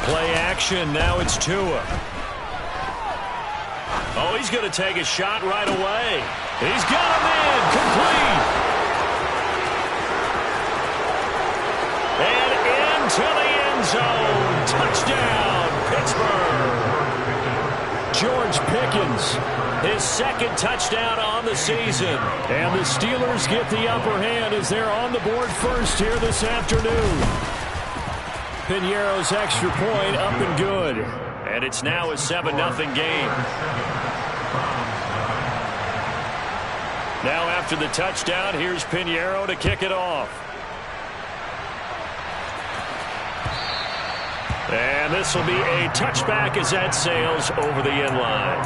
Play action. Now it's Tua. Oh, he's going to take a shot right away. He's got him in. Complete. And into the end zone. Touchdown, Pittsburgh. George Pickens, his second touchdown on the season. And the Steelers get the upper hand as they're on the board first here this afternoon. Piñeiro's extra point up and good. And it's now a 7-0 game. Now after the touchdown, here's Piñeiro to kick it off. And this will be a touchback as that sails over the end line.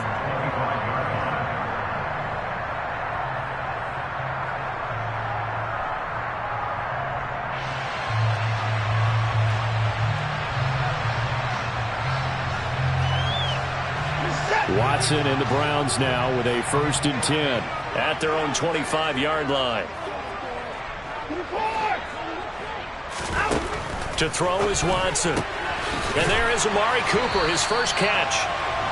Watson and the Browns now with a 1st and 10 at their own 25-yard line. To throw is Watson. And there is Amari Cooper, his first catch.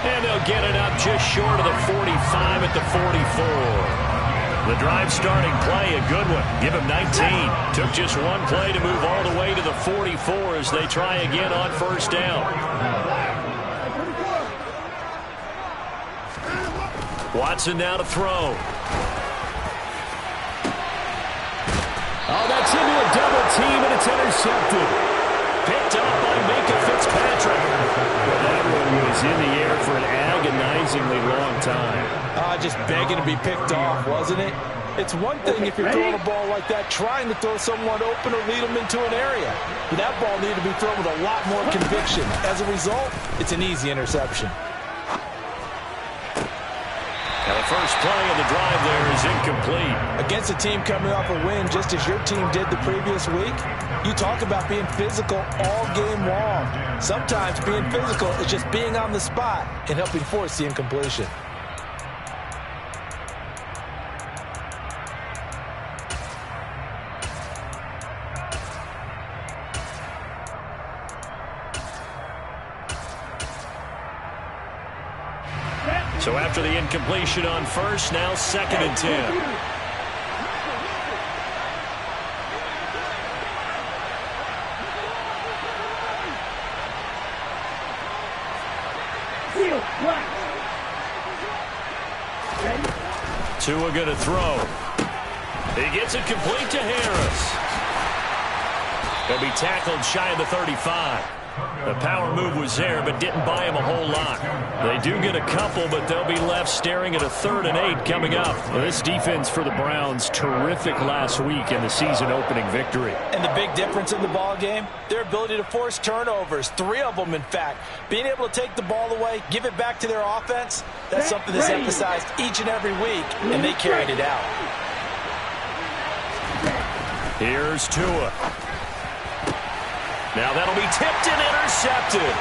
And they'll get it up just short of the 45 at the 44. The drive starting play, a good one. Give him 19. Took just one play to move all the way to the 44 as they try again on 1st down. Watson now to throw. Oh, that's into a double team, and it's intercepted. Picked up by Minkah Fitzpatrick. Well, that one was in the air for an agonizingly long time. Just begging to be picked off, wasn't it? It's one thing if you're throwing a ball like that, trying to throw someone open or lead them into an area. But that ball needed to be thrown with a lot more conviction. As a result, it's an easy interception. Now the first play of the drive there is incomplete. Against a team coming off a win just as your team did the previous week, you talk about being physical all game long. Sometimes being physical is just being on the spot and helping force the incompletion. So after the incompletion on 1st, now 2nd and 10. Tua going to throw. He gets it complete to Harris. He'll be tackled shy of the 35. The power move was there, but didn't buy him a whole lot. They do get a couple, but they'll be left staring at a 3rd and 8 coming up. Well, this defense for the Browns, terrific last week in the season-opening victory. And the big difference in the ball game, their ability to force turnovers, 3 of them, in fact. Being able to take the ball away, give it back to their offense, that's something that's emphasized each and every week, and they carried it out. Here's Tua. Now that'll be tipped and intercepted.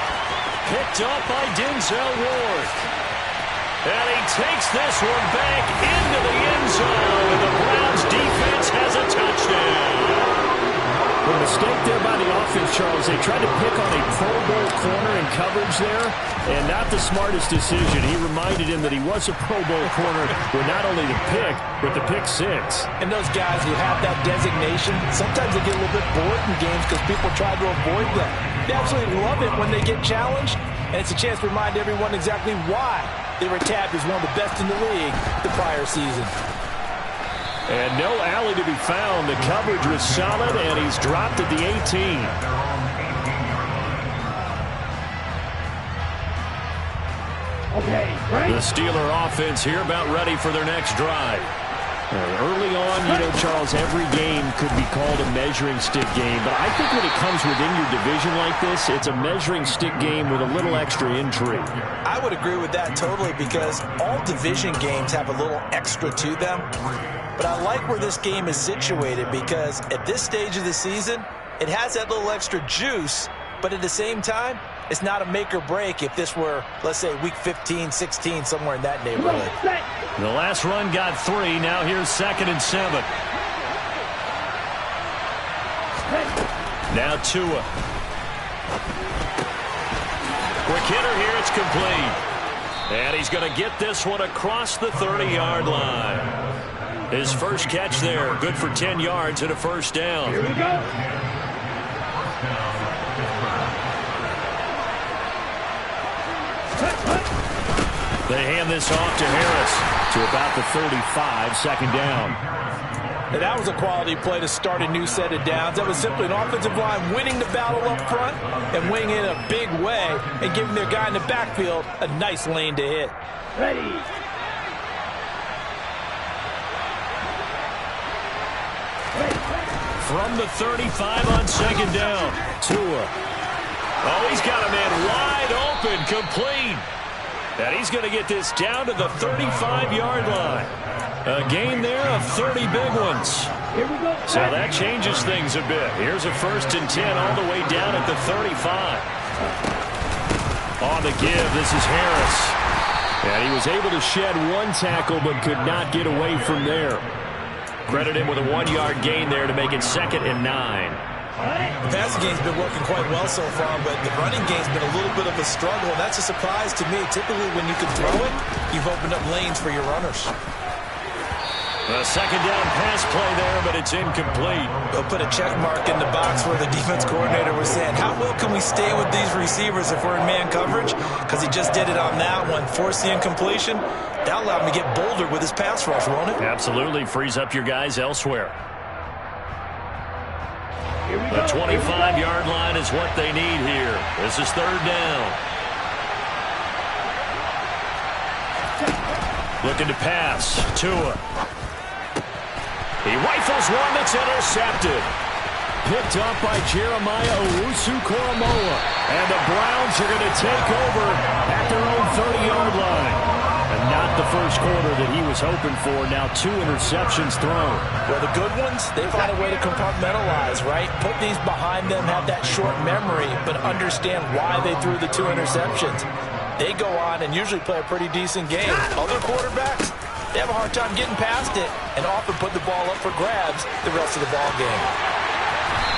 Picked up by Denzel Ward. And he takes this one back into the end zone. And the Browns defense has a touchdown. A mistake there by the offense, Charles. They tried to pick on a Pro Bowl corner in coverage there, and not the smartest decision. He reminded him that he was a Pro Bowl corner with not only the pick, but the pick 6. And those guys who have that designation, sometimes they get a little bit bored in games because people try to avoid them. They absolutely love it when they get challenged, and it's a chance to remind everyone exactly why they were tabbed as one of the best in the league the prior season. And no alley to be found. The coverage was solid, and he's dropped at the 18. The Steeler offense here about ready for their next drive. Early on, Charles, every game could be called a measuring stick game. But I think when it comes within your division like this, it's a measuring stick game with a little extra intrigue. I would agree with that totally because all division games have a little extra to them. But I like where this game is situated because at this stage of the season, it has that little extra juice. But at the same time, it's not a make or break if this were, let's say, week 15, 16, somewhere in that neighborhood. The last run got 3. Now here's 2nd and 7. Now Tua. Quick hitter here. It's complete. And he's going to get this one across the 30-yard line. His first catch there. Good for 10 yards and a first down. Here we go. They hand this off to Harris to about the 35, second down. And that was a quality play to start a new set of downs. That was simply an offensive line winning the battle up front and winning it in a big way and giving their guy in the backfield a nice lane to hit. Ready. From the 35 on second down. Tua. Oh, he's got a man wide open, complete. And he's going to get this down to the 35-yard line. A gain there of 30 big ones. Here we go. So that changes things a bit. Here's a 1st and 10 all the way down at the 35. On the give, this is Harris. And he was able to shed one tackle but could not get away from there. Credit him with a 1-yard gain there to make it 2nd and 9. The passing game's been working quite well so far, but the running game's been a little bit of a struggle, and that's a surprise to me. Typically, when you can throw it, you've opened up lanes for your runners. A 2nd down pass play there, but it's incomplete. They'll put a check mark in the box where the defense coordinator was saying, how well can we stay with these receivers if we're in man coverage? Because he just did it on that one. Force the incompletion. That'll allow him to get bolder with his pass rush, won't it? Absolutely. Frees up your guys elsewhere. The 25-yard line is what they need here. This is 3rd down. Looking to pass. Tua. He rifles one that's intercepted. Picked up by Jeremiah Owusu-Koramoah. And the Browns are going to take over at their own 30-yard line. And not the first quarter that he was hoping for. Now 2 interceptions thrown. Well, the good ones, they find a way to compartmentalize, right? Put these behind them, have that short memory, but understand why they threw the 2 interceptions. They go on and usually play a pretty decent game. Other quarterbacks, they have a hard time getting past it and often put the ball up for grabs the rest of the ball game.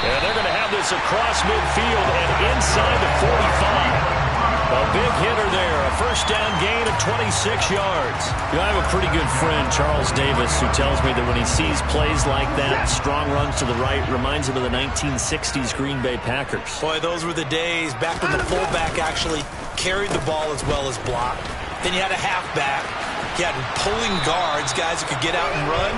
And they're going to have this across midfield and inside the 45. A big hitter there, a 1st down gain of 26 yards. You know, I have a pretty good friend, Charles Davis, who tells me that when he sees plays like that, strong runs to the right, reminds him of the 1960s Green Bay Packers. Boy, those were the days back when the fullback actually carried the ball as well as blocked. Then you had a halfback. You had pulling guards, guys who could get out and run.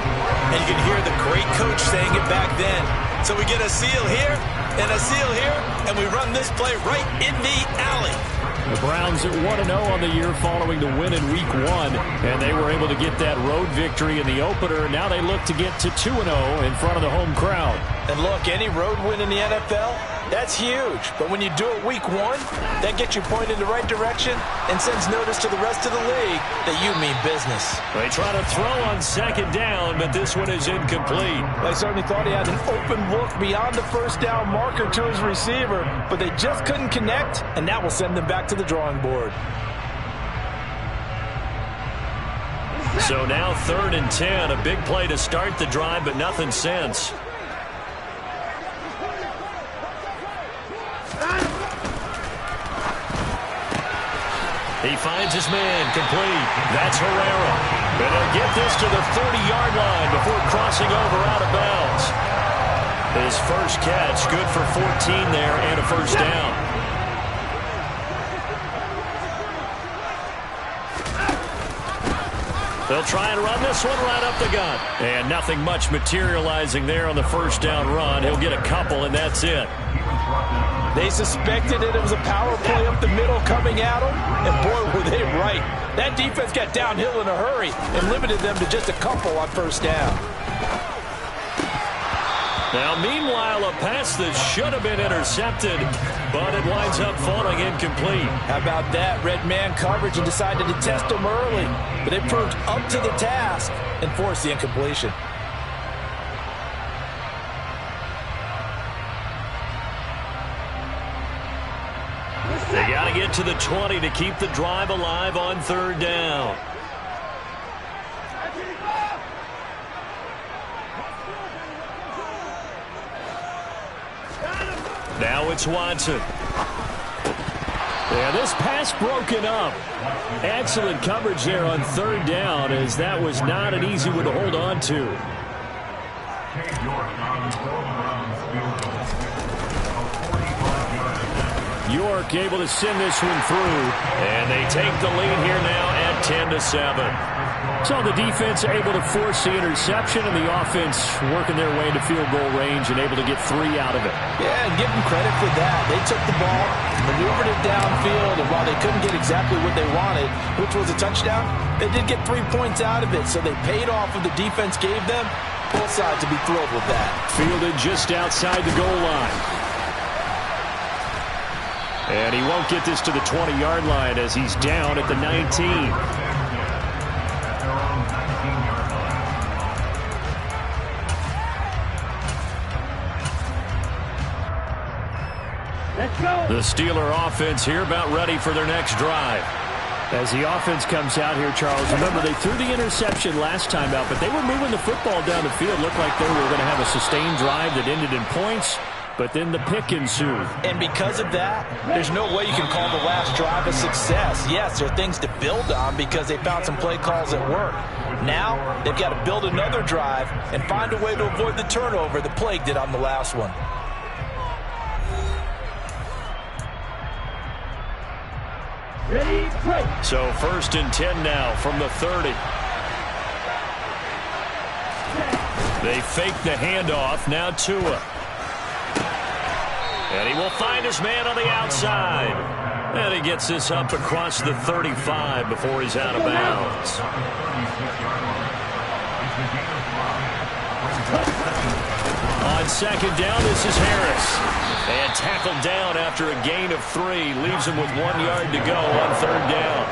And you could hear the great coach saying it back then. So we get a seal here and a seal here, and we run this play right in the alley. The Browns at 1-0 on the year following the win in Week 1, and they were able to get that road victory in the opener. Now they look to get to 2-0 in front of the home crowd. And look, any road win in the NFL, that's huge. But when you do it Week 1, that gets you pointed in the right direction and sends notice to the rest of the league that you mean business. They try to throw on 2nd down, but this one is incomplete. They certainly thought he had an open look beyond the 1st down marker to his receiver, but they just couldn't connect, and that will send them back to the drawing board. So now 3rd and 10, a big play to start the drive, but nothing since. He finds his man, complete. That's Herrera. And he'll get this to the 30-yard line before crossing over out of bounds. His first catch, good for 14 there and a 1st down. They'll try and run this one right up the gut. And nothing much materializing there on the 1st down run. He'll get a couple, and that's it. They suspected that it was a power play up the middle coming at them, and boy, were they right. That defense got downhill in a hurry and limited them to just a couple on 1st down. Now, meanwhile, a pass that should have been intercepted, but it winds up falling incomplete. How about that? Red man coverage and decided to test them early, but they proved up to the task and forced the incompletion. They got to get to the 20 to keep the drive alive on 3rd down. Now it's Watson. Yeah, this pass broken up. Excellent coverage there on third down, as that was not an easy one to hold on to. York able to send this one through. And they take the lead here now at 10-7. So the defense able to force the interception, and the offense working their way into field goal range and able to get 3 out of it. Yeah, and give them credit for that. They took the ball, maneuvered it downfield, and while they couldn't get exactly what they wanted, which was a touchdown, they did get 3 points out of it. So they paid off what the defense gave them. Both sides to be thrilled with that. Fielded just outside the goal line. And he won't get this to the 20-yard line as he's down at the 19. The Steeler offense here about ready for their next drive. As the offense comes out here, Charles, remember they threw the interception last time out, but they were moving the football down the field. Looked like they were going to have a sustained drive that ended in points, but then the pick ensued. And because of that, there's no way you can call the last drive a success. Yes, there are things to build on because they found some play calls that work. Now, they've got to build another drive and find a way to avoid the turnover the plague did on the last one. So 1st and 10 now from the 30. They fake the handoff. Now Tua. And he will find his man on the outside. And he gets this up across the 35 before he's out of bounds. On 2nd down, this is Harris. And tackled down after a gain of 3. Leaves him with 1 yard to go on 3rd down.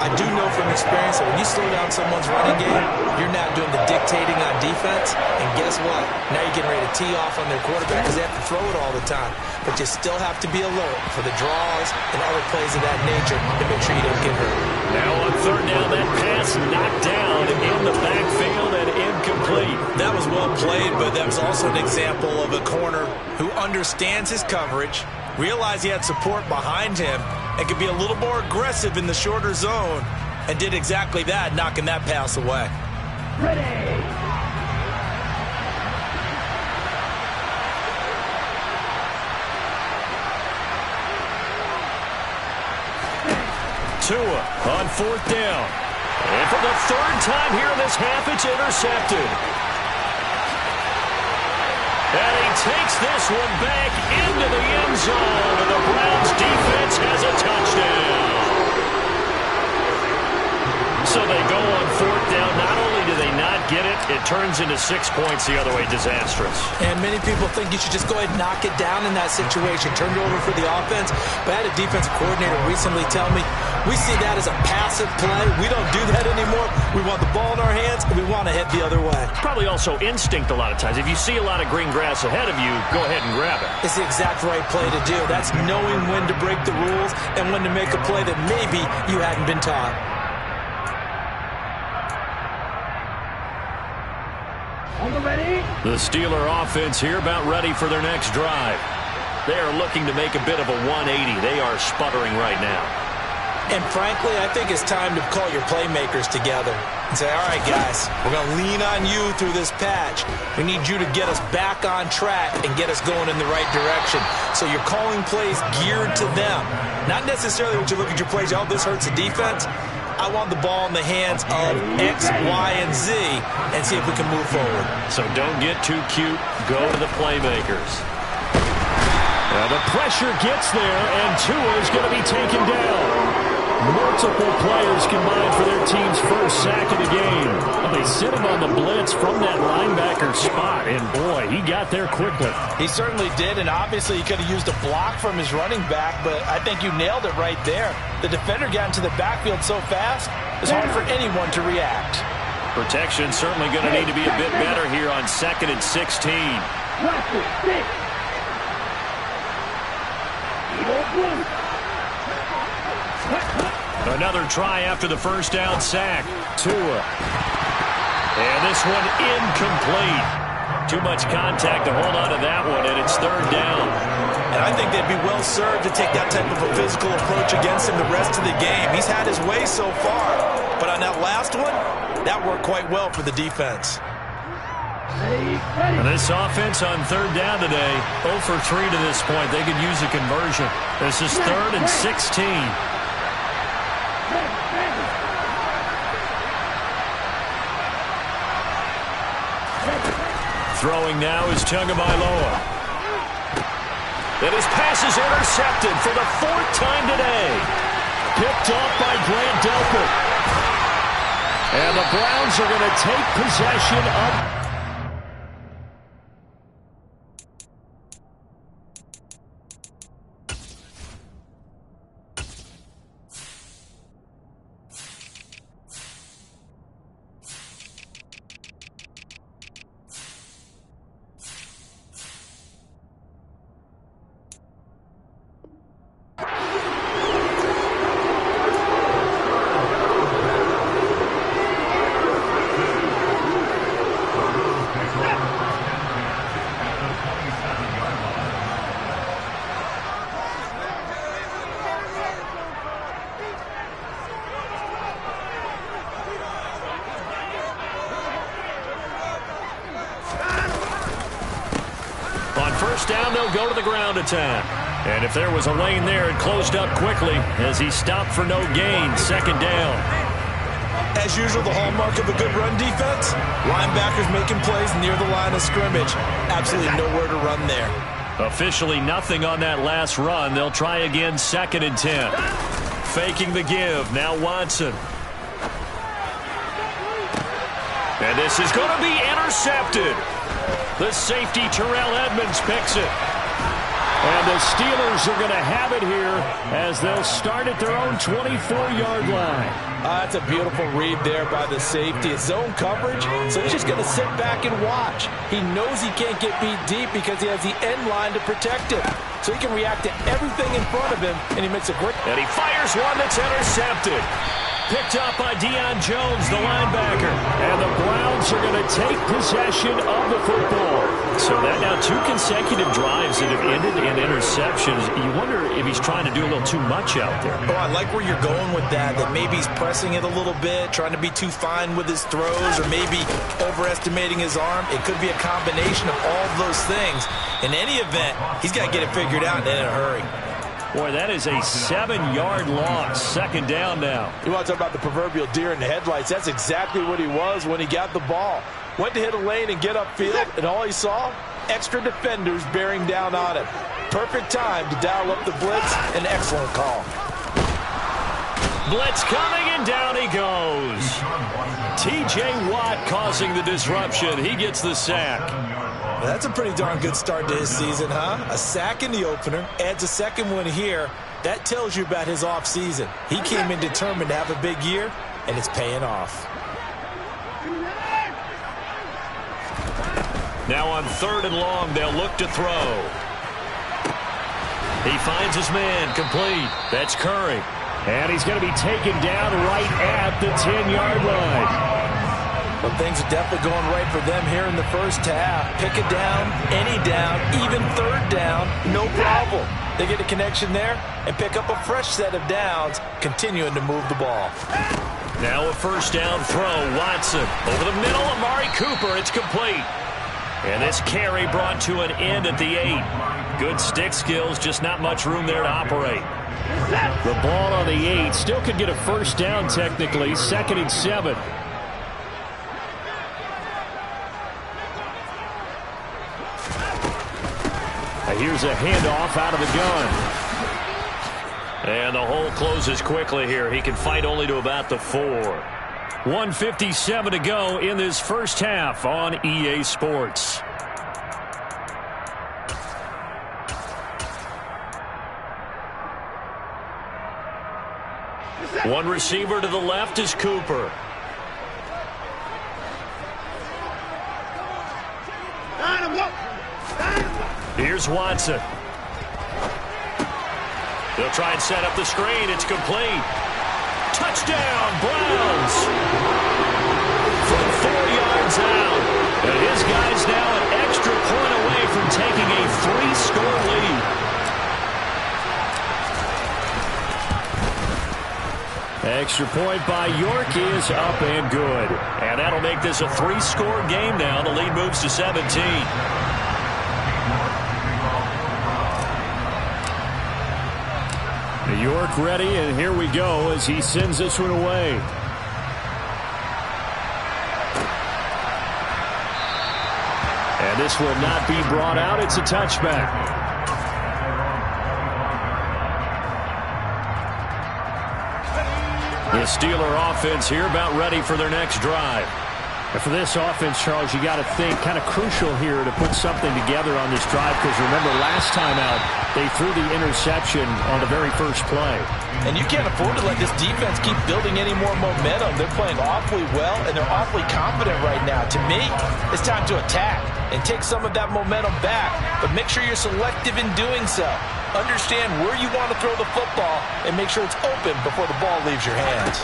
I do know from experience that when you slow down someone's running game, you're now doing the dictating on defense. And guess what? Now you're getting ready to tee off on their quarterback because they have to throw it all the time. But you still have to be alert for the draws and other plays of that nature to make sure you don't get hurt. Now on 3rd down, that pass knocked down in the backfield and incomplete. That was well played, but that was also an example of a corner who understands his coverage, realized he had support behind him, and could be a little more aggressive in the shorter zone, and did exactly that, knocking that pass away. Tua on 4th down. And for the 3rd time here in this half, it's intercepted. And he takes this one back into the end zone, and the Browns defense has a touchdown. So they go on 4th down. Not only do they not get it, it turns into 6 points the other way. Disastrous. And many people think you should just go ahead and knock it down in that situation. Turn it over for the offense. But I had a defensive coordinator recently tell me, we see that as a passive play. We don't do that anymore. We want the ball in our hands, and we want to head the other way. Probably also instinct a lot of times. If you see a lot of green grass ahead of you, go ahead and grab it. It's the exact right play to do. That's knowing when to break the rules and when to make a play that maybe you hadn't been taught. The Steeler offense here about ready for their next drive. They are looking to make a bit of a 180. They are sputtering right now. And frankly, I think it's time to call your playmakers together and say, all right, guys, we're going to lean on you through this patch. We need you to get us back on track and get us going in the right direction. So you're calling plays geared to them. Not necessarily when you look at your plays, oh, this hurts the defense. I want the ball in the hands of X, Y, and Z and see if we can move forward. So don't get too cute. Go to the playmakers. The pressure gets there, and Tua is going to be taken down. Multiple players combined for their team's first sack of the game. They sent him on the blitz from that linebacker spot, and boy, he got there quickly. He certainly did, and obviously he could have used a block from his running back, but I think you nailed it right there. The defender got into the backfield so fast, it's hard for anyone to react. Protection certainly going to need to be a bit better here on 2nd and 16. Another try after the first down sack. Tua. And this one incomplete. Too much contact to hold on to that one, and it's 3rd down. And I think they'd be well served to take that type of a physical approach against him the rest of the game. He's had his way so far, but on that last one, that worked quite well for the defense. And this offense on third down today, 0 for 3 to this point. They could use a conversion. This is 3rd and 16. Throwing now is Tagovailoa. And his pass is intercepted for the 4th time today. Picked off by Grant Delpit. And the Browns are going to take possession of... First down, they'll go to the ground attack. And if there was a lane there, it closed up quickly as he stopped for no gain. 2nd down. As usual, the hallmark of a good run defense, linebackers making plays near the line of scrimmage. Absolutely nowhere to run there. Officially nothing on that last run. They'll try again, 2nd and 10. Faking the give. Now Watson. And this is going to be intercepted. The safety, Terrell Edmunds, picks it. And the Steelers are going to have it here as they'll start at their own 24-yard line. That's a beautiful read there by the safety. It's zone coverage, so he's just going to sit back and watch. He knows he can't get beat deep because he has the end line to protect him. So he can react to everything in front of him, and he makes a great... And he fires one that's intercepted. Picked up by Deion Jones, the linebacker. And the Browns are going to take possession of the football. So that now 2 consecutive drives that have ended in interceptions. You wonder if he's trying to do a little too much out there. Oh, I like where you're going with that maybe he's pressing it a little bit, trying to be too fine with his throws, or maybe overestimating his arm. It could be a combination of all of those things. In any event, he's got to get it figured out and in a hurry. Boy, that is a 7-yard loss. 2nd down now. You want to talk about the proverbial deer in the headlights? That's exactly what he was when he got the ball. Went to hit a lane and get upfield, and all he saw? Extra defenders bearing down on him. Perfect time to dial up the blitz. An excellent call. Blitz coming, and down he goes. T.J. Watt causing the disruption. He gets the sack. That's a pretty darn good start to his season, huh? A sack in the opener, adds a 2nd one here. That tells you about his offseason. He came in determined to have a big year, and it's paying off. Now on 3rd and long, they'll look to throw. He finds his man, complete. That's Curry. And he's going to be taken down right at the 10-yard line. Well, things are definitely going right for them here in the first half. Pick it down, any down, even 3rd down, no problem. They get a connection there and pick up a fresh set of downs, continuing to move the ball. Now a 1st down throw. Watson over the middle. Amari Cooper. It's complete. And this carry brought to an end at the 8. Good stick skills, just not much room there to operate. The ball on the 8 still could get a 1st down technically. 2nd and 7. Here's a handoff out of the gun. And the hole closes quickly here. He can fight only to about the 4. 1:57 to go in this first half on EA Sports. One receiver to the left is Cooper. Here's Watson. They'll try and set up the screen. It's complete. Touchdown, Browns. From 4 yards out. And his guy's now an extra point away from taking a 3-score lead. extra point by York is up and good. And that'll make this a 3-score game now. The lead moves to 17. York ready, and here we go as he sends this one away. And this will not be brought out. It's a touchback. The Steeler offense here about ready for their next drive. And for this offense, Charles, you got to think kind of crucial here to put something together on this drive, because remember last time out they threw the interception on the very first play. And you can't afford to let this defense keep building any more momentum. They're playing awfully well, and they're awfully confident right now. To me, it's time to attack and take some of that momentum back, but make sure you're selective in doing so. Understand where you want to throw the football and make sure it's open before the ball leaves your hands.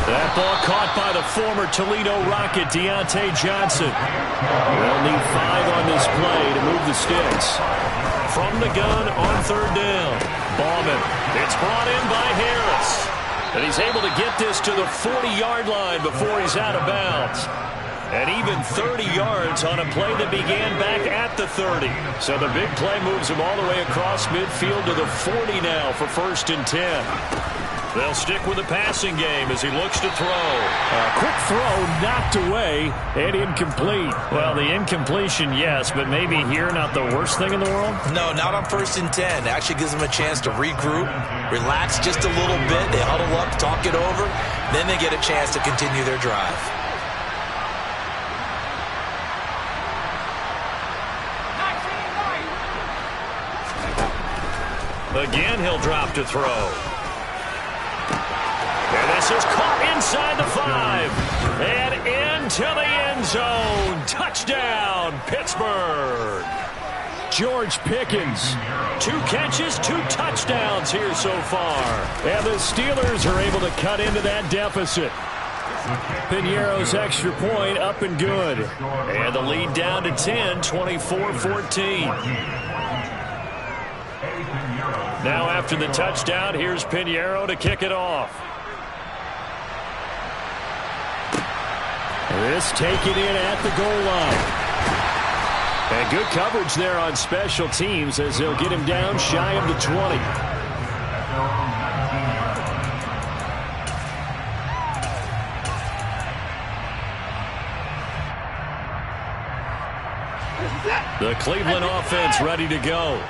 That ball caught by the former Toledo Rocket, Deontay Johnson. They'll need 5 on this play to move the sticks. From the gun on 3rd down. Bauman. It's brought in by Harris. And he's able to get this to the 40-yard line before he's out of bounds. And even 30 yards on a play that began back at the 30. So the big play moves him all the way across midfield to the 40 now for 1st and 10. They'll stick with the passing game as he looks to throw. A quick throw knocked away and incomplete. Well, the incompletion, yes, but maybe here not the worst thing in the world? No, not on 1st and 10. It actually gives them a chance to regroup, relax just a little bit. They huddle up, talk it over. Then they get a chance to continue their drive. Again, he'll drop to throw. And this is caught inside the 5. And into the end zone. Touchdown, Pittsburgh. George Pickens. 2 catches, 2 touchdowns here so far. And the Steelers are able to cut into that deficit. Piñeiro's extra point up and good. And the lead down to 10, 24-14. Now after the touchdown, here's Piñeiro to kick it off. This taken in at the goal line. And good coverage there on special teams as they'll get him down shy of the 20. The Cleveland offense ready to go.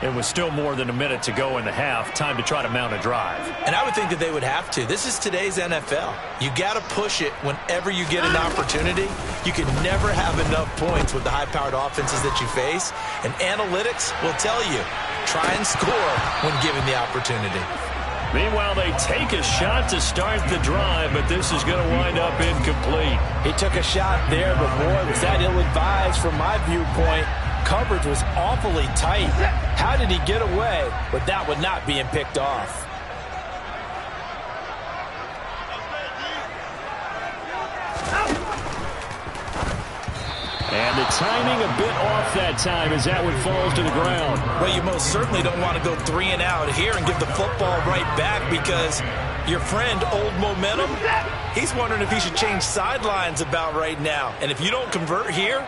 It was still more than a minute to go in the half. Time to try to mount a drive. And I would think that they would have to. This is today's NFL. You got to push it whenever you get an opportunity. You can never have enough points with the high-powered offenses that you face. And analytics will tell you, try and score when given the opportunity. Meanwhile, they take a shot to start the drive, but this is going to wind up incomplete. He took a shot there, but boy, was that ill-advised from my viewpoint. Coverage was awfully tight. How did he get away with that one not being picked off? And the timing a bit off that time as that one falls to the ground. Well, you most certainly don't want to go 3 and out here and give the football right back, because your friend, Old Momentum, he's wondering if he should change sidelines about right now. And if you don't convert here,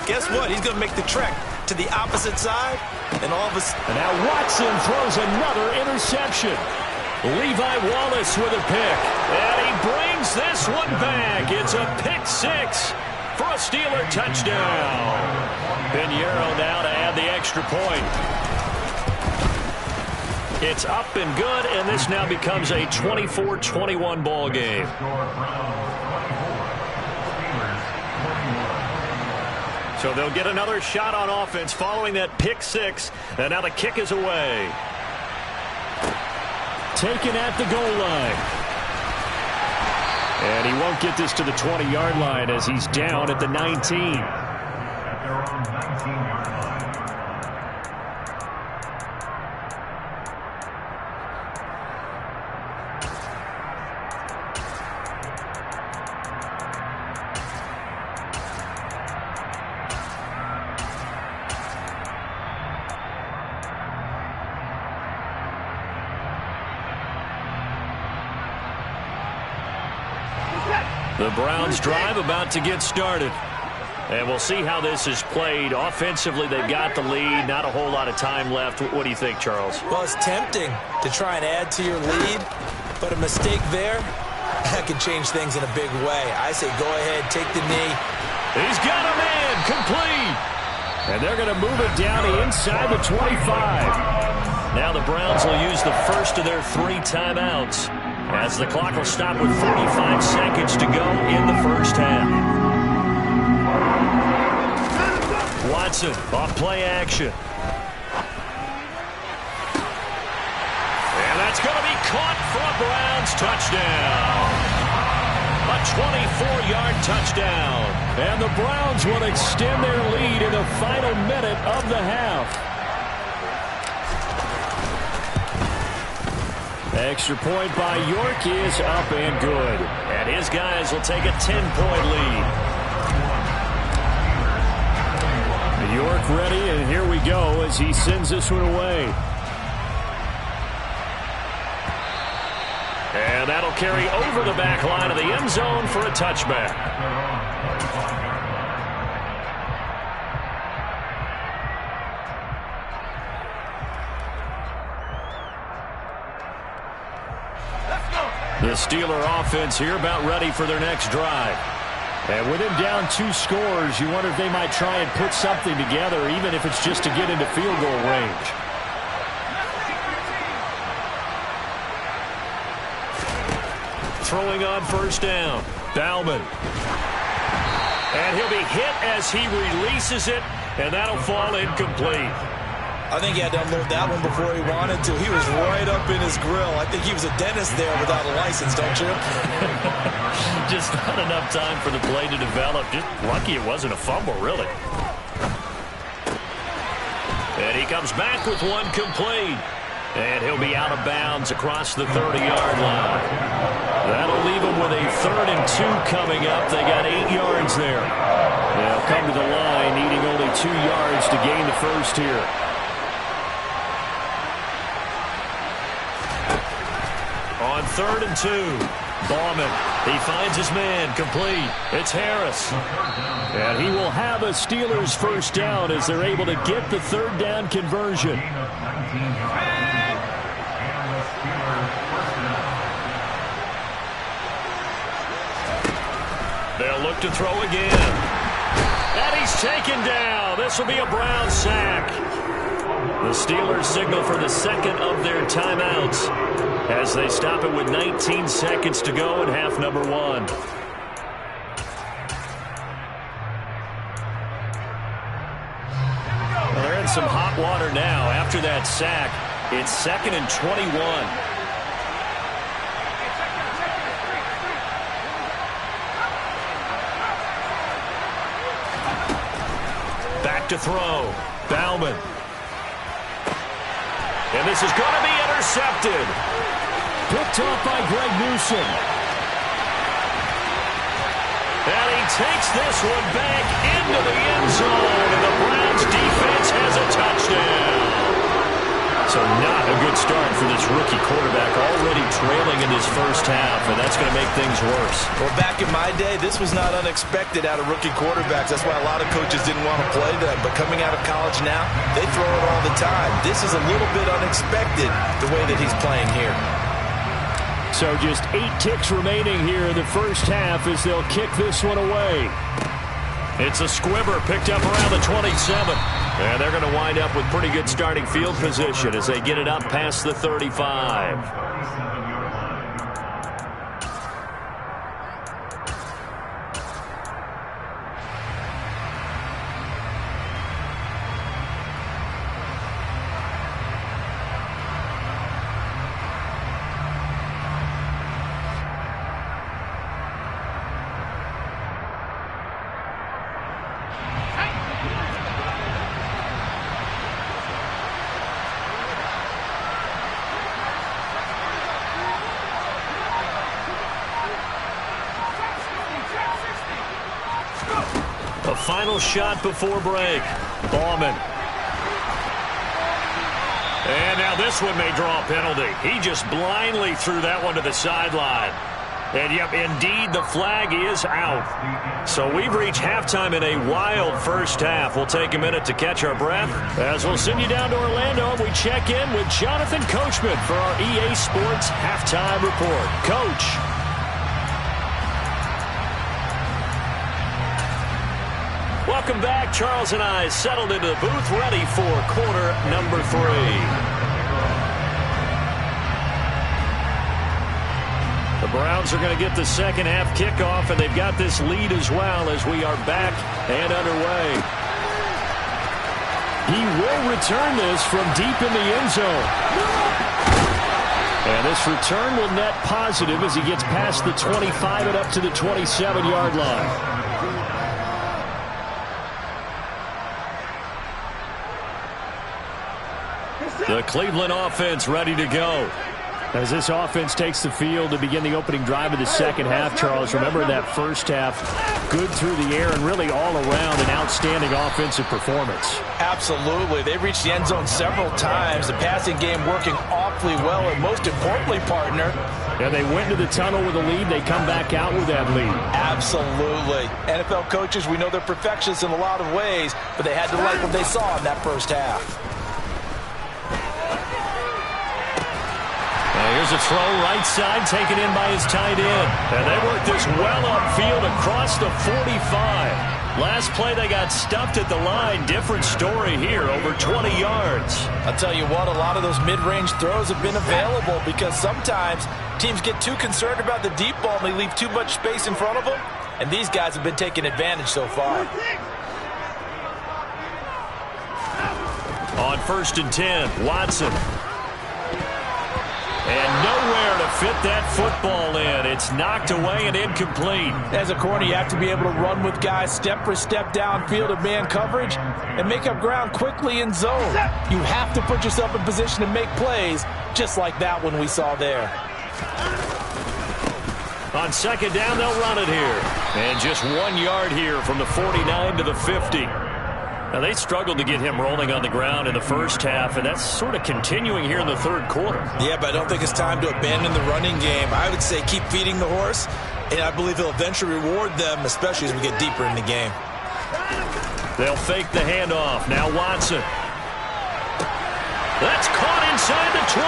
guess what? He's going to make the trek to the opposite side, and all of a sudden... And now Watson throws another interception. Levi Wallace with a pick. And he brings this one back. It's a pick 6 for a Steeler touchdown. Piñeiro now to add the extra point. It's up and good, and this now becomes a 24-21 ball game. So they'll get another shot on offense following that pick 6, and now the kick is away. Taken at the goal line. And he won't get this to the 20-yard line as he's down at the 19. The Browns drive about to get started. And we'll see how this is played. Offensively, they've got the lead. Not a whole lot of time left. What do you think, Charles? Well, it's tempting to try and add to your lead, but a mistake there, that can change things in a big way. I say go ahead, take the knee. He's got a man, complete. And they're going to move it down inside the 25. Now the Browns will use the first of their 3 timeouts, as the clock will stop with 45 seconds to go in the first half. Watson off play action. And that's going to be caught for a Browns touchdown. A 24-yard touchdown. And the Browns will extend their lead in the final minute of the half. Extra point by York is up and good. And his guys will take a 10-point lead. York ready, and here we go as he sends this one away. And that'll carry over the back line of the end zone for a touchback. The Steeler offense here about ready for their next drive. And with him down 2 scores, you wonder if they might try and put something together, even if it's just to get into field goal range. Throwing on first down, Bauman. And he'll be hit as he releases it, and that'll fall incomplete. I think he had to unload that one before he wanted to. He was right up in his grill. I think he was a dentist there without a license, don't you? Just not enough time for the play to develop. Just lucky it wasn't a fumble, really. And he comes back with one complete. And he'll be out of bounds across the 30-yard line. That'll leave him with a 3rd and 2 coming up. They got 8 yards there. They'll come to the line, needing only 2 yards to gain the first here. On 3rd and 2, Bauman, he finds his man, complete. It's Harris. And he will have a Steelers first down as they're able to get the 3rd down conversion. They'll look to throw again. And he's taken down. This will be a Brown sack. The Steelers signal for the second of their timeouts as they stop it with 19 seconds to go in half number 1. Well, they're in some hot water now. After that sack, it's 2nd and 21. Back to throw. Bauman. And this is going to be intercepted. Picked off by Greg Newsome. And he takes this one back into the end zone. And the Browns defense has a touchdown. So not a good start for this rookie quarterback, already trailing in his first half, and that's going to make things worse. Well, back in my day, this was not unexpected out of rookie quarterbacks. That's why a lot of coaches didn't want to play them. But coming out of college now, they throw it all the time. This is a little bit unexpected, the way that he's playing here. So just 8 ticks remaining here in the first half as they'll kick this one away. It's a squibber picked up around the 27. And they're going to wind up with pretty good starting field position as they get it up past the 35. Final shot before break. Bauman. And now this one may draw a penalty. He just blindly threw that one to the sideline. And, yep, indeed, the flag is out. So we've reached halftime in a wild first half. We'll take a minute to catch our breath as we'll send you down to Orlando and we check in with Jonathan Coachman for our EA Sports Halftime Report. Coach. Welcome back. Charles and I settled into the booth, ready for quarter number 3. The Browns are going to get the second half kickoff, and they've got this lead as well as we are back and underway. He will return this from deep in the end zone. And this return will net positive as he gets past the 25 and up to the 27-yard line. The Cleveland offense ready to go. As this offense takes the field to begin the opening drive of the second half, Charles, remember that first half, good through the air and really all around an outstanding offensive performance. Absolutely. They reached the end zone several times. The passing game working awfully well, and most importantly, partner. Yeah, they went to the tunnel with a lead. They come back out with that lead. Absolutely. NFL coaches, we know they're perfectionists in a lot of ways, but they had to like what they saw in that first half. Here's a throw right side taken in by his tight end. And they work this well upfield across the 45. Last play they got stuffed at the line. Different story here, over 20 yards. I'll tell you what, a lot of those mid-range throws have been available because sometimes teams get too concerned about the deep ball and they leave too much space in front of them. And these guys have been taking advantage so far. On 1st and 10, Watson. And nowhere to fit that football in. It's knocked away and incomplete. As a corner, you have to be able to run with guys step for step downfield in man coverage and make up ground quickly in zone. You have to put yourself in position to make plays, just like that one we saw there. On second down, they'll run it here. And just 1 yard here from the 49 to the 50. Now, they struggled to get him rolling on the ground in the first half, and that's sort of continuing here in the third quarter. Yeah, but I don't think it's time to abandon the running game. I would say keep feeding the horse, and I believe he'll eventually reward them, especially as we get deeper in the game. They'll fake the handoff. Now Watson. That's caught inside the 20.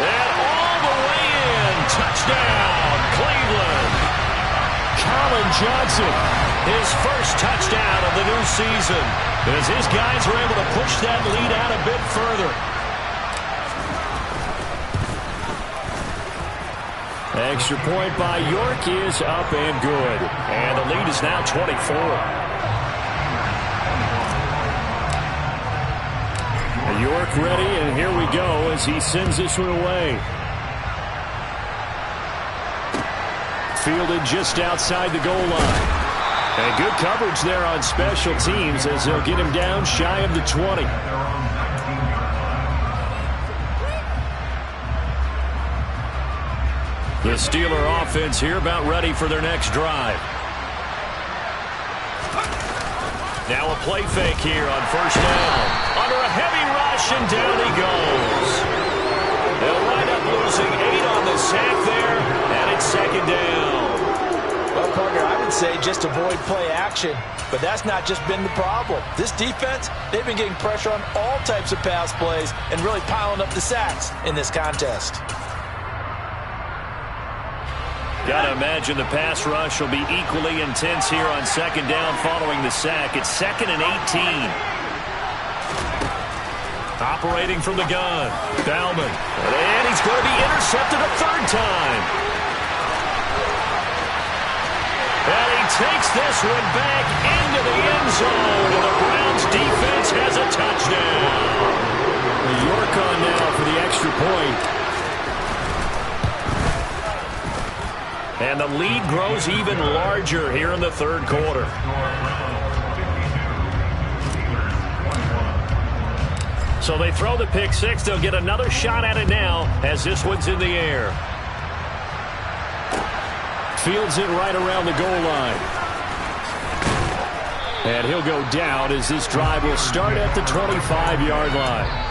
And all the way in. Touchdown, Cleveland. Colin Johnson, his first touchdown of the new season, as his guys are able to push that lead out a bit further. Extra point by York is up and good. And the lead is now 24. York ready, and here we go as he sends this one away. Fielded just outside the goal line. And good coverage there on special teams as they'll get him down shy of the 20. The Steeler offense here about ready for their next drive. Now a play fake here on first down. Under a heavy rush, and down he goes. They'll wind up losing 8 on the sack there, and it's second down. Well, partner, I would say just avoid play action, but that's not just been the problem. This defense, they've been getting pressure on all types of pass plays and really piling up the sacks in this contest. Got to imagine the pass rush will be equally intense here on second down following the sack. It's 2nd and 18. Operating from the gun, Bauman. And he's going to be intercepted a third time. And he takes this one back into the end zone. And the Browns defense has a touchdown. York on now for the extra point. And the lead grows even larger here in the third quarter. So they throw the pick six. They'll get another shot at it now as this one's in the air. Fields it right around the goal line. And he'll go down as this drive will start at the 25-yard line.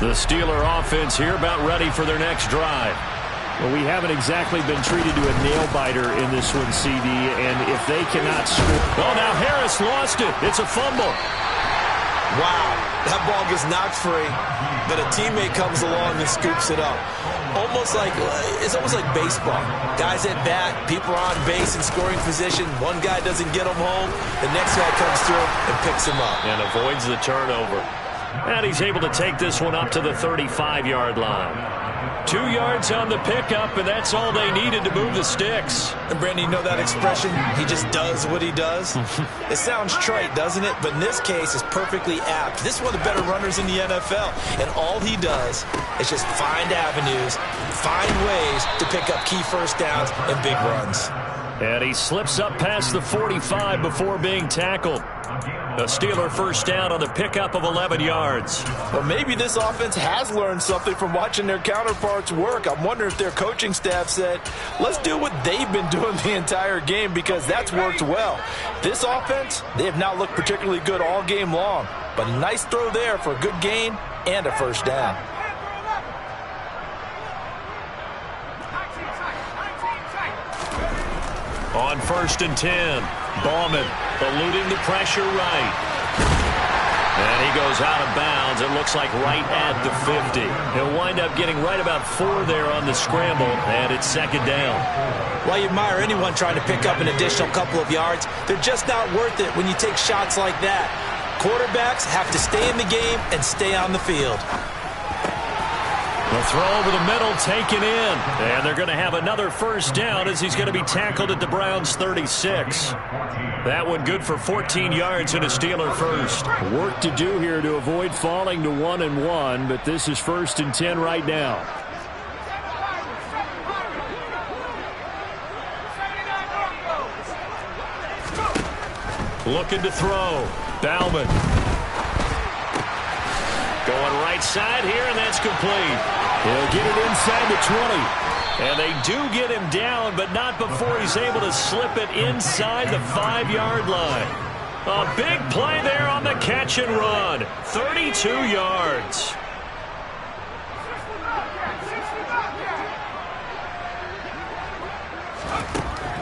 The Steeler offense here about ready for their next drive. Well, we haven't exactly been treated to a nail-biter in this one, CD, and if they cannot score... Oh, now Harris lost it. It's a fumble. Wow, that ball gets knocked free, but a teammate comes along and scoops it up. It's almost like baseball. Guys at bat, people are on base in scoring position. One guy doesn't get him home. The next guy comes through and picks him up. And avoids the turnover. And he's able to take this one up to the 35-yard line. 2 yards on the pickup, and that's all they needed to move the sticks. And Brandon, you know that expression? He just does what he does? It sounds trite, doesn't it? But in this case, it's perfectly apt. This is one of the better runners in the NFL. And all he does is just find avenues, find ways to pick up key first downs and big runs. And he slips up past the 45 before being tackled. A Steeler first down on the pickup of 11 yards. Well, maybe this offense has learned something from watching their counterparts work. I'm wondering if their coaching staff said, let's do what they've been doing the entire game, because that's worked well. This offense, they have not looked particularly good all game long. But a nice throw there for a good gain and a first down. On 1st and 10, Ballman eluding the pressure right. And he goes out of bounds. It looks like right at the 50. He'll wind up getting right about 4 there on the scramble, and it's 2nd down. Well, you admire anyone trying to pick up an additional couple of yards. They're just not worth it when you take shots like that. Quarterbacks have to stay in the game and stay on the field. The throw over the middle taken in. And they're going to have another first down as he's going to be tackled at the Browns' 36. That one good for 14 yards and a Steeler first. Work to do here to avoid falling to 1-1, but this is 1st and 10 right now. Looking to throw. Bauman. Going right side here, and that's complete. He'll get it inside the 20. And they do get him down, but not before he's able to slip it inside the 5-yard line. A big play there on the catch and run. 32 yards.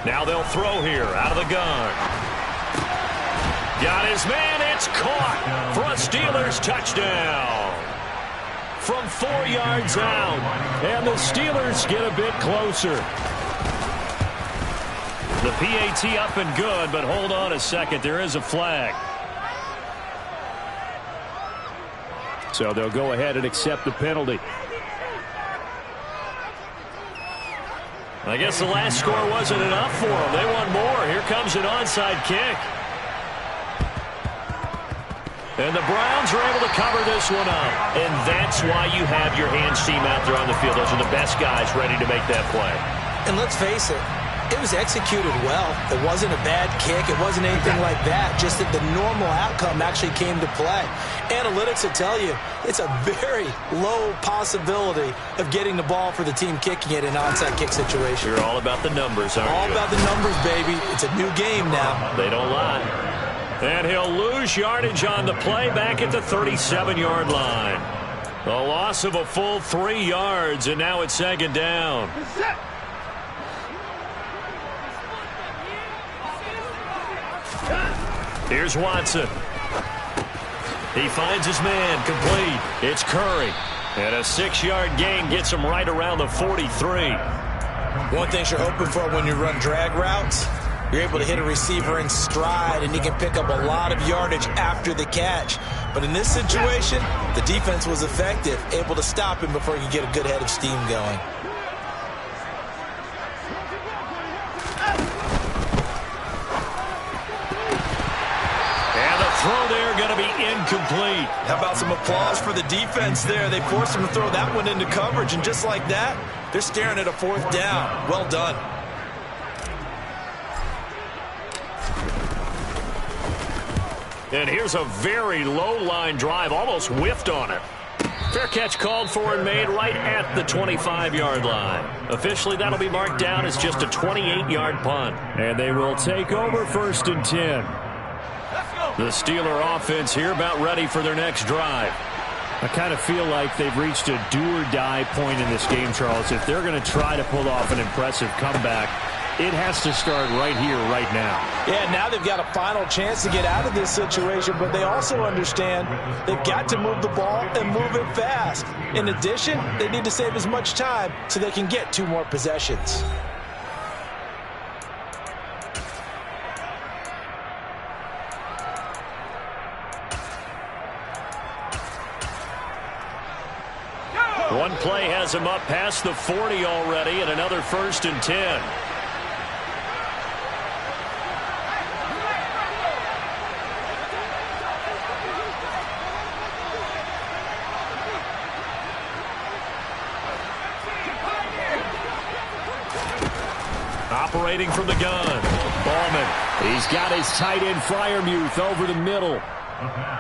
Now they'll throw here out of the gun. Got his man. It's caught for a Steelers touchdown. From 4 yards out. And the Steelers get a bit closer. The PAT up and good, but hold on a second. There is a flag. So they'll go ahead and accept the penalty. I guess the last score wasn't enough for them. They want more. Here comes an onside kick. And the Browns are able to cover this one up. And that's why you have your hands team out there on the field. Those are the best guys ready to make that play. And let's face it, it was executed well. It wasn't a bad kick. It wasn't anything like that. Just that the normal outcome actually came to play. Analytics will tell you it's a very low possibility of getting the ball for the team kicking it in an onside kick situation. You're all about the numbers, aren't you? All about the numbers, baby. It's a new game now. They don't lie. And he'll lose yardage on the play back at the 37-yard line. A loss of a full 3 yards, and now it's 2nd down. Here's Watson. He finds his man, complete. It's Curry. And a 6-yard gain gets him right around the 43. One thing you're hoping for when you run drag routes, you're able to hit a receiver in stride, and he can pick up a lot of yardage after the catch. But in this situation, the defense was effective, able to stop him before he could get a good head of steam going. And the throw there going to be incomplete. How about some applause for the defense there? They forced him to throw that one into coverage, and just like that, they're staring at a 4th down. Well done. And here's a very low-line drive, almost whiffed on it. Fair catch called for and made right at the 25-yard line. Officially, that'll be marked down as just a 28-yard punt. And they will take over 1st and 10. The Steeler offense here about ready for their next drive. I kind of feel like they've reached a do-or-die point in this game, Charles. If they're going to try to pull off an impressive comeback, it has to start right here, right now. Yeah, now they've got a final chance to get out of this situation, but they also understand they've got to move the ball and move it fast. In addition, they need to save as much time so they can get 2 more possessions. One play has him up past the 40 already, and another 1st and 10. Operating from the gun, Ballman. He's got his tight end Freiermuth over the middle.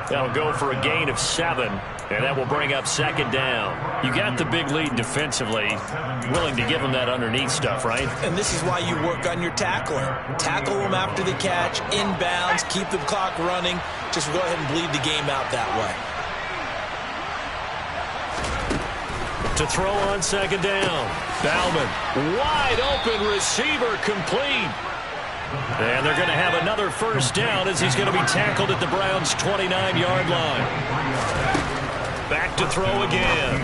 That'll go for a gain of 7, and that will bring up 2nd down. You got the big lead defensively, willing to give them that underneath stuff, right? And this is why you work on your tackling. Tackle them after the catch, inbounds, keep the clock running. Just go ahead and bleed the game out that way. To throw on 2nd down. Bauman, wide open receiver, complete. And they're going to have another 1st down as he's going to be tackled at the Browns' 29-yard line. Back to throw again.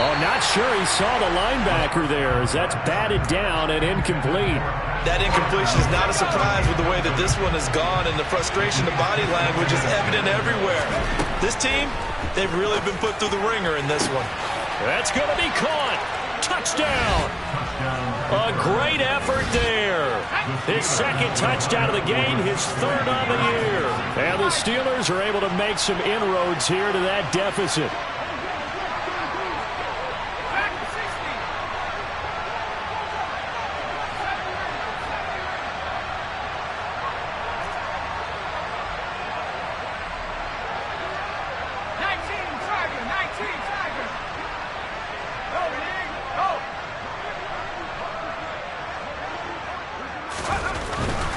Oh, not sure he saw the linebacker there as that's batted down and incomplete. That incompletion is not a surprise with the way that this one has gone, and the frustration, the body language is evident everywhere. This team, they've really been put through the ringer in this one. That's going to be caught. Touchdown. A great effort there. His 2nd touchdown of the game, his 3rd on the year. And the Steelers are able to make some inroads here to that deficit.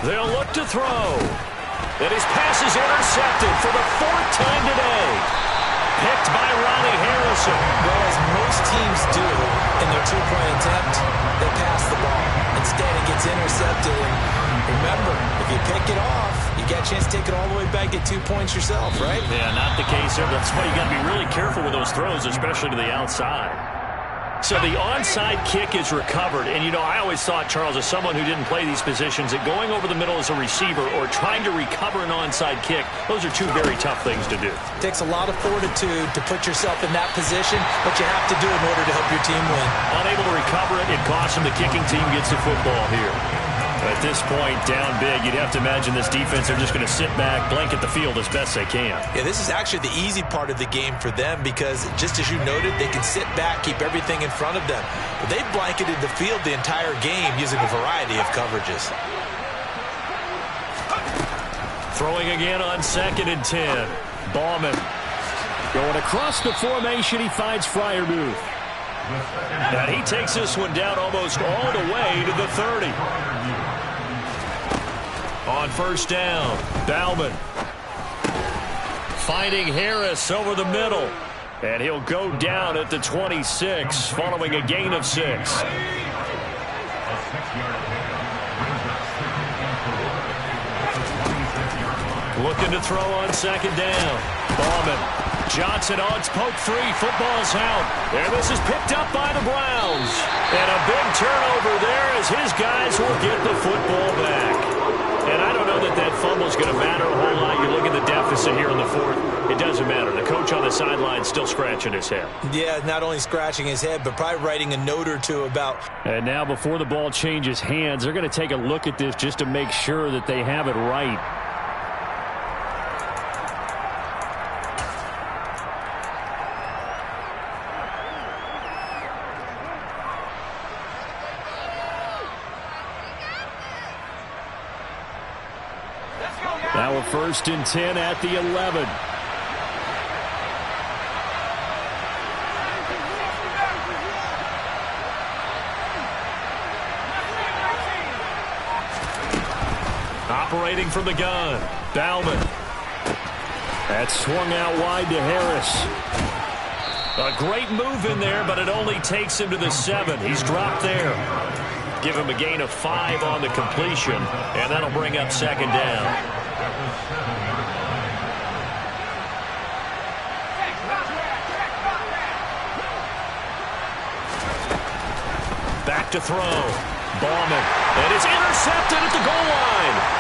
They'll look to throw. And his pass is intercepted for the 4th time today. Picked by Ronnie Harrison. Well, as most teams do in their 2-point attempt, they pass the ball. Instead, it gets intercepted. And remember, if you pick it off, you get a chance to take it all the way back, get 2 points yourself, right? Yeah, not the case here. That's why you got to be really careful with those throws, especially to the outside. So the onside kick is recovered. And, you know, I always thought, Charles, as someone who didn't play these positions, that going over the middle as a receiver or trying to recover an onside kick, those are 2 very tough things to do. It takes a lot of fortitude to put yourself in that position, but you have to do it in order to help your team win. Unable to recover it, it costs them. The kicking team gets the football here. At this point, down big, you'd have to imagine this defense are just going to sit back, blanket the field as best they can. Yeah, this is actually the easy part of the game for them because, just as you noted, they can sit back, keep everything in front of them. But they've blanketed the field the entire game using a variety of coverages. Throwing again on 2nd and 10. Ballman. Going across the formation, he finds Freiermuth. And he takes this one down almost all the way to the 30. On 1st down, Bauman finding Harris over the middle. And he'll go down at the 26 following a gain of 6. Looking to throw on 2nd down. Ballman. Johnson on its poke 3. Football's out. And this is picked up by the Browns. And a big turnover there as his guys will get the football back. And I don't know that that fumble's going to matter a whole lot. You look at the deficit here in the 4th. It doesn't matter. The coach on the sideline still scratching his head. Yeah, not only scratching his head, but probably writing a note or 2 about. And now before the ball changes hands, they're going to take a look at this just to make sure that they have it right. Now a 1st and 10 at the 11. Operating from the gun, Bauman. That's swung out wide to Harris. A great move in there, but it only takes him to the 7. He's dropped there. Give him a gain of 5 on the completion, and that'll bring up second down. Back to throw. Bauman. And it's intercepted at the goal line.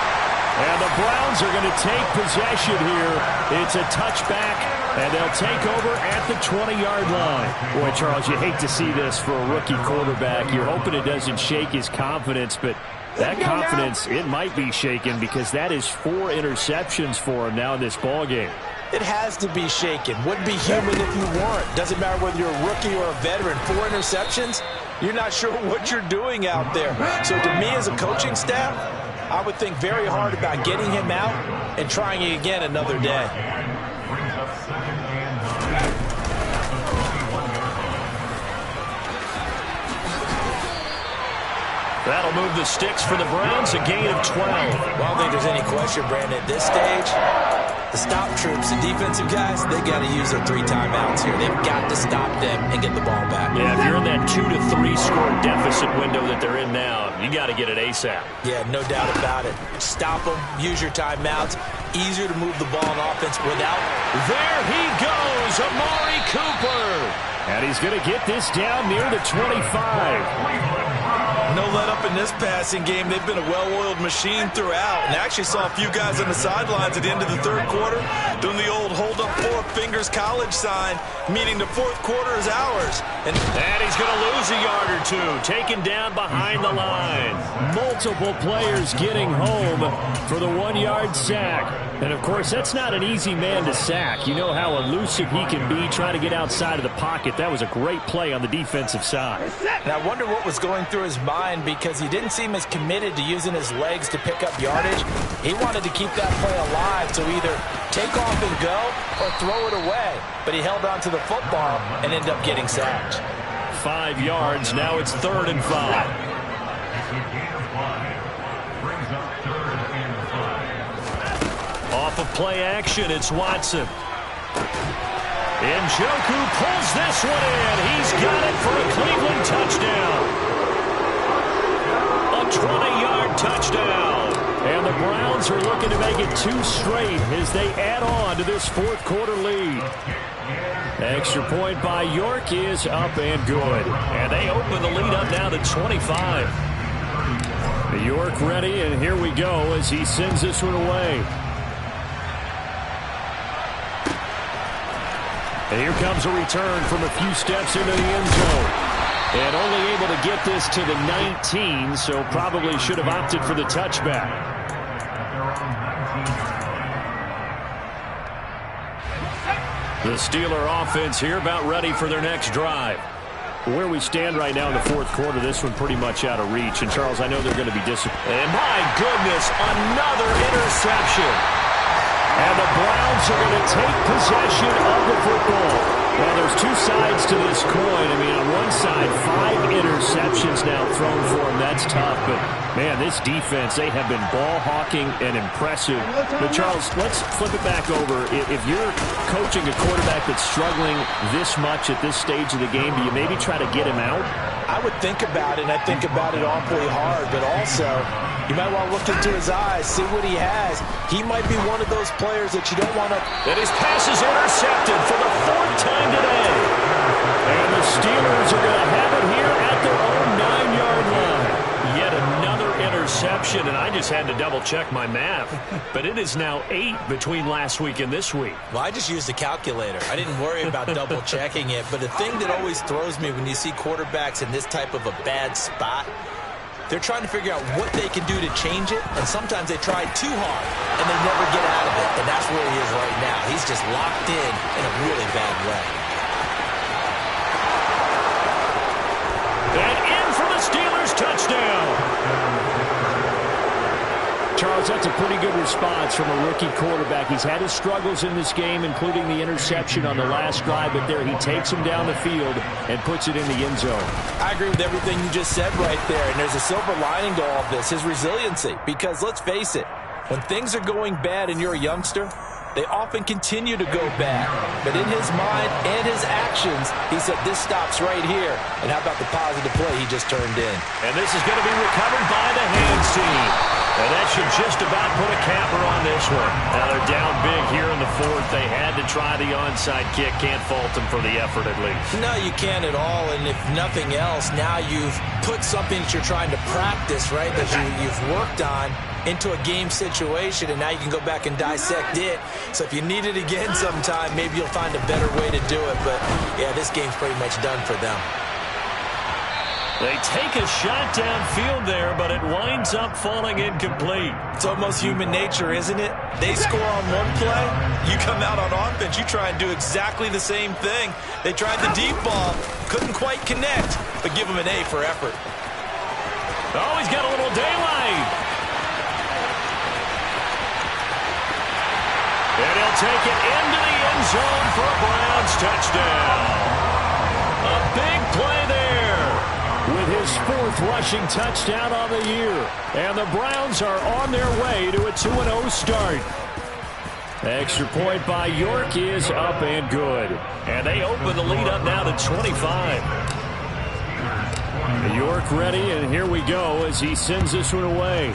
And the Browns are going to take possession here. It's a touchback, and they'll take over at the 20-yard line. Boy, Charles, you hate to see this for a rookie quarterback. You're hoping it doesn't shake his confidence, but that confidence, it might be shaken because that is 4 interceptions for him now in this ballgame. It has to be shaken. Wouldn't be human if you weren't. Doesn't matter whether you're a rookie or a veteran. 4 interceptions, you're not sure what you're doing out there. So to me as a coaching staff, I would think very hard about getting him out and trying it again another day. That'll move the sticks for the Browns, a gain of 12. Well, I don't think there's any question, Brandon. At this stage, the stop troops, the defensive guys, they got to use their 3 timeouts here. They've got to stop them and get the ball back. Yeah, if you're in that 2 to 3 score deficit window that they're in now, you got to get it ASAP. Yeah, no doubt about it. Stop them, use your timeouts. Easier to move the ball on offense without. There he goes, Amari Cooper. And he's going to get this down near the 25. No let up in this passing game. They've been a well-oiled machine throughout. And I actually saw a few guys on the sidelines at the end of the 3rd quarter doing the old hold up 4 fingers college sign, meaning the 4th quarter is ours. And he's going to lose a yard or 2, taken down behind the line. Multiple players getting home for the 1-yard sack. And, of course, that's not an easy man to sack. You know how elusive he can be trying to get outside of the pocket. That was a great play on the defensive side. And I wonder what was going through his mind because he didn't seem as committed to using his legs to pick up yardage. He wanted to keep that play alive to either take off and go or throw it away. But he held on to the football and ended up getting sacked. 5 yards. Now it's 3rd and 5. Off of play action, it's Watson. Njoku pulls this one in. He's got it for a Cleveland touchdown. A 20-yard touchdown. And the Browns are looking to make it 2 straight as they add on to this 4th quarter lead. Extra point by York is up and good. And they open the lead up now to 25. York ready, and here we go as he sends this one away. And here comes a return from a few steps into the end zone. And only able to get this to the 19, so probably should have opted for the touchback. The Steeler offense here about ready for their next drive. Where we stand right now in the 4th quarter, this one pretty much out of reach. And, Charles, I know they're going to be disappointed. And, my goodness, another interception. And the Browns are going to take possession of the football. Well, there's 2 sides to this coin. I mean, on one side, 5 interceptions now thrown for him. That's tough. But, man, this defense, they have been ball hawking and impressive. But, Charles, let's flip it back over. If you're coaching a quarterback that's struggling this much at this stage of the game, do you maybe try to get him out? I would think about it, and I think about it awfully hard. But also, you might want to look into his eyes, see what he has. He might be one of those players that you don't want to. And his pass is intercepted for the 4th time today. And the Steelers are going to have it here at their own 9-yard line. Yet another interception, and I just had to double-check my math. But it is now 8 between last week and this week. Well, I just used a calculator. I didn't worry about double-checking it. But the thing that always throws me when you see quarterbacks in this type of a bad spot, they're trying to figure out what they can do to change it, and sometimes they try too hard, and they never get out of it. And that's where he is right now. He's just locked in a really bad way. And in for the Steelers touchdown. Charles, that's a pretty good response from a rookie quarterback. He's had his struggles in this game, including the interception on the last drive, but there he takes him down the field and puts it in the end zone. I agree with everything you just said right there, and there's a silver lining to all of this, his resiliency. Because let's face it, when things are going bad and you're a youngster, they often continue to go bad. But in his mind and his actions, he said, this stops right here. And how about the positive play he just turned in? And this is going to be recovered by the hands team. And that should just about put a capper on this one. Now they're down big here in the fourth. They had to try the onside kick. Can't fault them for the effort at least. No, you can't at all. And if nothing else, now you've put something that you're trying to practice, right, that you've worked on into a game situation, and now you can go back and dissect it. So if you need it again sometime, maybe you'll find a better way to do it. But, yeah, this game's pretty much done for them. They take a shot downfield there, but it winds up falling incomplete. It's almost human nature, isn't it? They score on one play, you come out on offense, you try and do exactly the same thing. They tried the deep ball, couldn't quite connect, but give them an A for effort. Oh, he's got a little daylight. And he'll take it into the end zone for a Browns touchdown. A big play there. With his fourth rushing touchdown on the year. And the Browns are on their way to a 2-0 start. Extra point by York is up and good. And they open the lead up now to 25. York ready, and here we go as he sends this one away.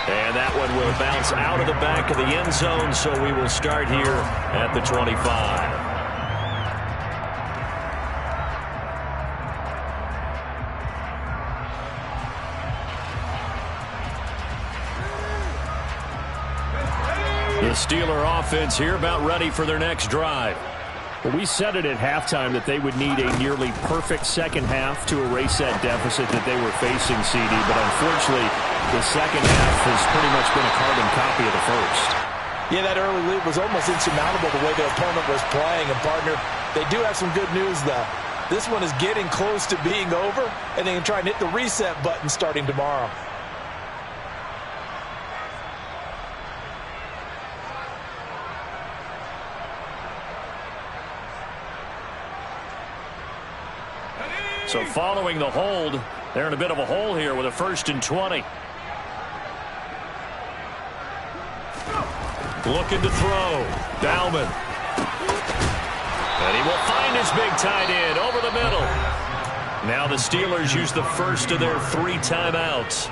And that one will bounce out of the back of the end zone, so we will start here at the 25. The Steeler offense here about ready for their next drive. Well, we said it at halftime that they would need a nearly perfect second half to erase that deficit that they were facing, CD. But unfortunately, the second half has pretty much been a carbon copy of the first. Yeah, that early lead was almost insurmountable the way the opponent was playing. And, partner, they do have some good news, though. This one is getting close to being over, and they can try and hit the reset button starting tomorrow. So following the hold, they're in a bit of a hole here with a 1st and 20. Looking to throw. Bauman. And he will find his big tight end over the middle. Now the Steelers use the first of their 3 timeouts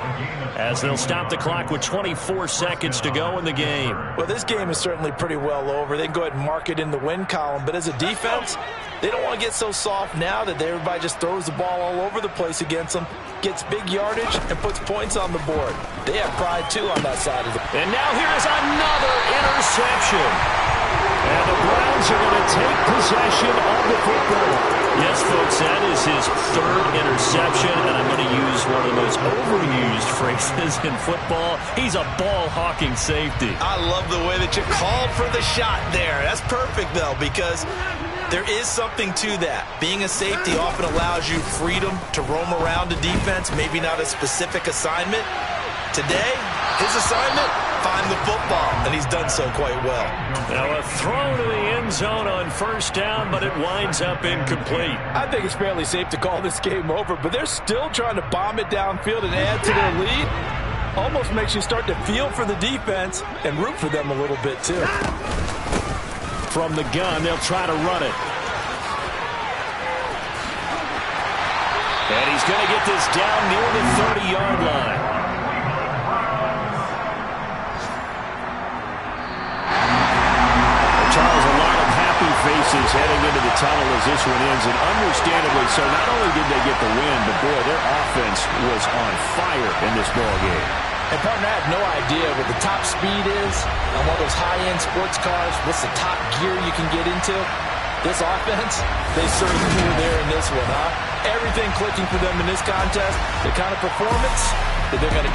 as they'll stop the clock with 24 seconds to go in the game. Well, this game is certainly pretty well over. They can go ahead and mark it in the win column. But as a defense, they don't want to get so soft now that everybody just throws the ball all over the place against them, gets big yardage, and puts points on the board. They have pride, too, on that side of the ball. And now here is another interception. And the Browns are going to take possession of the football. Yes, folks, that is his 3rd interception, and I'm going to use one of the most overused phrases in football. He's a ball-hawking safety. I love the way that you called for the shot there. That's perfect, though, because there is something to that. Being a safety often allows you freedom to roam around a defense, maybe not a specific assignment. Today, his assignment, find the football, and he's done so quite well. Now a throw to the end zone on 1st down, but it winds up incomplete. I think it's fairly safe to call this game over, but they're still trying to bomb it downfield and add to their lead. Almost makes you start to feel for the defense and root for them a little bit, too. From the gun, they'll try to run it. And he's going to get this down near the 30-yard line. Charles, a lot of happy faces heading into the tunnel as this one ends, and understandably so. Not only did they get the win, but boy, their offense was on fire in this ball game. And, partner, I have no idea what the top speed is on one of those high-end sports cars. What's the top gear you can get into? This offense, they certainly were there in this one, huh? Everything clicking for them in this contest, the kind of performance that they're going to